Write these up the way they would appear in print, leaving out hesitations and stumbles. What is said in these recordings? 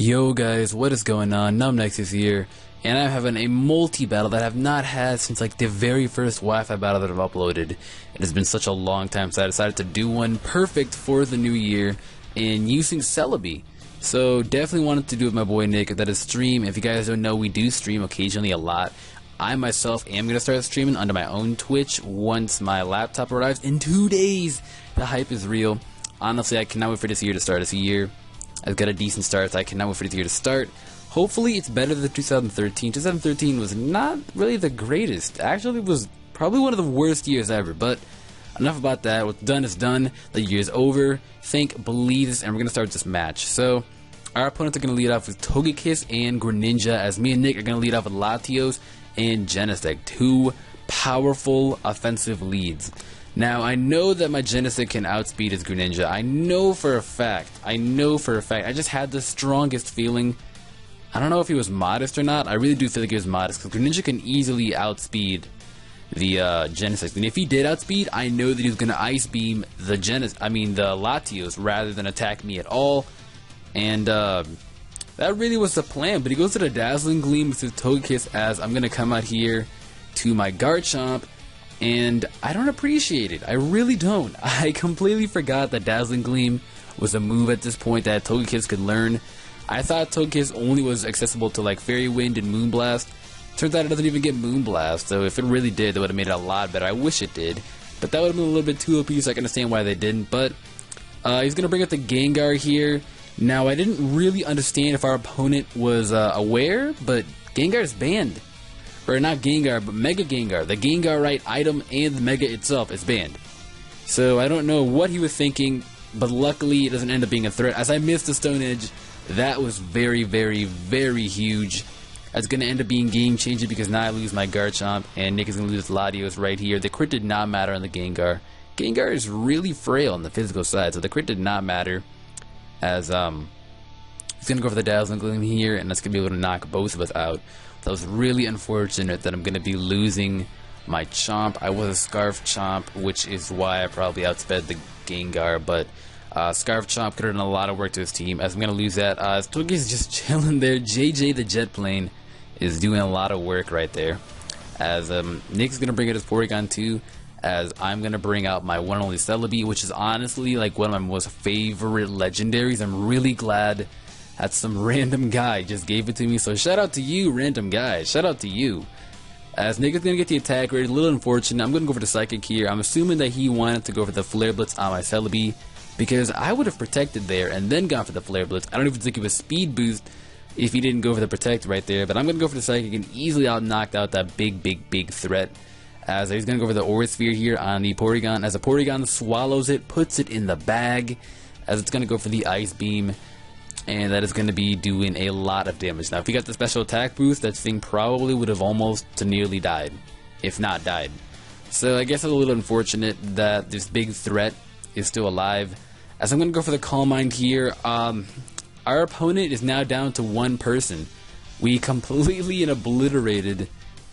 Yo guys, what is going on? NumbNexus here, and I'm having a multi-battle that I have not had since like the very first Wi-Fi battle that I've uploaded. It has been such a long time, so I decided to do one perfect for the new year in using Celebi. So definitely wanted to do it with my boy Nick. That is stream. If you guys don't know, we do stream occasionally a lot. I myself am going to start streaming under my own Twitch once my laptop arrives in 2 days. The hype is real. Honestly, I cannot wait for this year to start. This year I've got a decent start, so I cannot wait for this year to start. Hopefully it's better than 2013. 2013 was not really the greatest. Actually, it was probably one of the worst years ever, but enough about that. What's done is done. The year is over. Think, believe this, and we're going to start this match. So, our opponents are going to lead off with Togekiss and Greninja, as me and Nick are going to lead off with Latios and GENESECT. Two powerful offensive leads. Now, I know that my GENESECT can outspeed his Greninja. I know for a fact. I just had the strongest feeling. I don't know if he was modest or not. I really do feel like he was modest, because Greninja can easily outspeed the GENESECT. And if he did outspeed, I know that he was going to Ice Beam the Latios rather than attack me at all. And that really was the plan. But he goes to the Dazzling Gleam with his Togekiss, as I'm going to come out here to my Garchomp. And I don't appreciate it. I really don't. I completely forgot that Dazzling Gleam was a move at this point that Togekiss could learn. I thought Togekiss only was accessible to like Fairy Wind and Moonblast. Turns out it doesn't even get Moonblast, so if it really did, that would have made it a lot better. I wish it did, but that would have been a little bit too OP, so I can understand why they didn't. But he's going to bring up the Gengar here. Now, I didn't really understand if our opponent was aware, but Gengar is banned. Or not Gengar, but Mega Gengar. The Gengar right item and the Mega itself is banned. So I don't know what he was thinking, but luckily it doesn't end up being a threat. As I missed the Stone Edge, that was very, very, very huge. That's going to end up being game changing, because now I lose my Garchomp and Nick is going to lose Latios right here. The crit did not matter on the Gengar. Gengar is really frail on the physical side, so the crit did not matter, as he's going to go for the Dazzling Gleam here, and that's going to be able to knock both of us out. That was really unfortunate that I'm going to be losing my Chomp. I was a Scarf Chomp, which is why I probably outsped the Gengar, but Scarf Chomp could have done a lot of work to his team, as I'm going to lose that. Togekiss is just chilling there. JJ the Jet Plane is doing a lot of work right there, as Nick's going to bring out his Porygon too, as I'm going to bring out my one and only Celebi, which is honestly like one of my most favorite legendaries. I'm really glad that some random guy just gave it to me, so shout out to you, random guy. Shout out to you. As Nick is going to get the attack rate, a little unfortunate. I'm going to go for the Psychic here. I'm assuming that he wanted to go for the Flare Blitz on my Celebi, because I would have protected there and then gone for the Flare Blitz. I don't even think it was speed boost if he didn't go for the Protect right there, but I'm going to go for the Psychic and easily knock out that big threat, as he's going to go for the Aura Sphere here on the Porygon, as the Porygon swallows it, puts it in the bag, as it's going to go for the Ice Beam, and that is going to be doing a lot of damage. Now, if he got the special attack boost, that thing probably would have almost to nearly died, if not died. So I guess it's a little unfortunate that this big threat is still alive, as I'm going to go for the Calm Mind here. Our opponent is now down to one person. We completely obliterated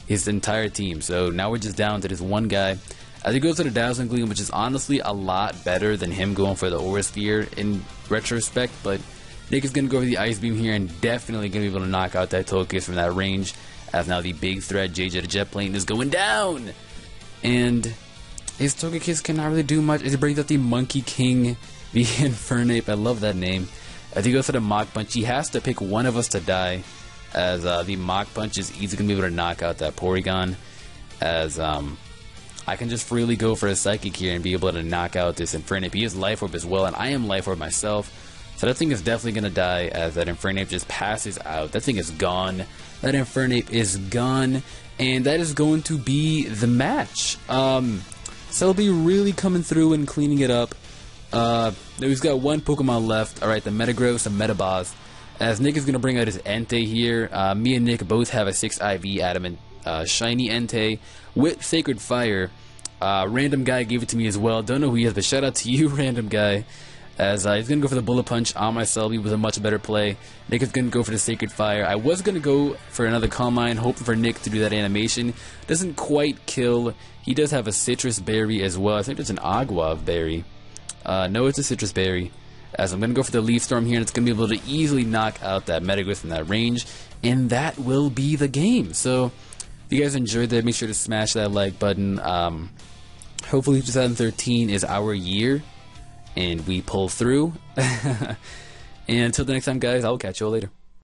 his entire team, so now we're just down to this one guy. As he goes to the Dazzling Gleam, which is honestly a lot better than him going for the Aura Sphere in retrospect, but Nick is going to go for the Ice Beam here and definitely going to be able to knock out that Togekiss from that range, as now the big threat, JJ the Jet Plane, is going down. And his Togekiss cannot really do much. It brings out the Monkey King, the Infernape. I love that name. As he goes for the Mach Punch, he has to pick one of us to die, as the Mach Punch is easily going to be able to knock out that Porygon, as I can just freely go for a Psychic here and be able to knock out this Infernape. He is Life Orb as well, and I am Life Orb myself. So that thing is definitely going to die, as that Infernape just passes out. That thing is gone. That Infernape is gone. And that is going to be the match. Celebi really coming through and cleaning it up. He's got one Pokemon left. Alright, the Metagross and Metaboss. As Nick is going to bring out his Entei here. Me and Nick both have a 6 IV Adamant Shiny Entei with Sacred Fire. Random guy gave it to me as well. Don't know who he is, but shout out to you, random guy. As he's going to go for the Bullet Punch on my Celebi with a much better play. Nick is going to go for the Sacred Fire. I was going to go for another Calm Mind, hoping for Nick to do that animation. Doesn't quite kill. He does have a Citrus Berry as well. I think it's an Agua Berry. No, it's a Citrus Berry. as I'm going to go for the Leaf Storm here, and it's going to be able to easily knock out that Metagross in that range, and that will be the game. So if you guys enjoyed that, make sure to smash that like button. Hopefully 2013 is our year, and we pull through. And until the next time, guys, I'll catch you all later.